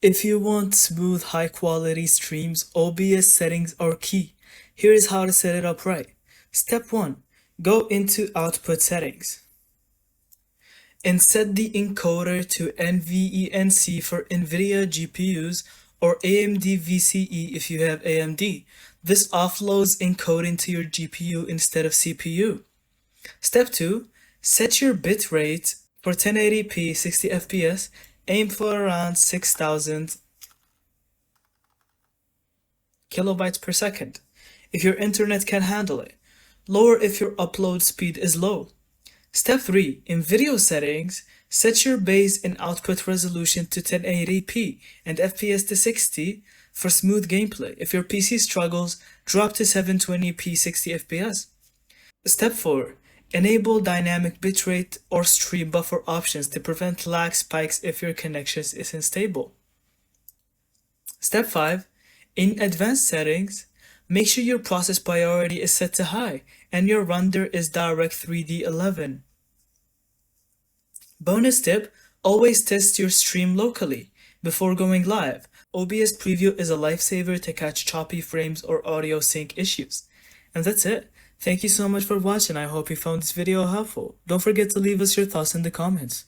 If you want smooth, high-quality streams, OBS settings are key. Here is how to set it up right. Step 1. Go into Output Settings and set the encoder to NVENC for NVIDIA GPUs or AMD VCE if you have AMD. This offloads encoding to your GPU instead of CPU. Step 2. Set your bitrate for 1080p 60 fps. Aim for around 6000 kilobytes per second if your internet can handle it. Lower if your upload speed is low. Step 3. In video settings, set your base and output resolution to 1080p and FPS to 60 for smooth gameplay. If your PC struggles, drop to 720p 60 fps. Step 4. Enable dynamic bitrate or stream buffer options to prevent lag spikes if your connection isn't stable. Step 5. In advanced settings, make sure your process priority is set to high and your render is Direct3D 11. Bonus tip, always test your stream locally before going live. OBS Preview is a lifesaver to catch choppy frames or audio sync issues. And that's it. Thank you so much for watching. I hope you found this video helpful. Don't forget to leave us your thoughts in the comments.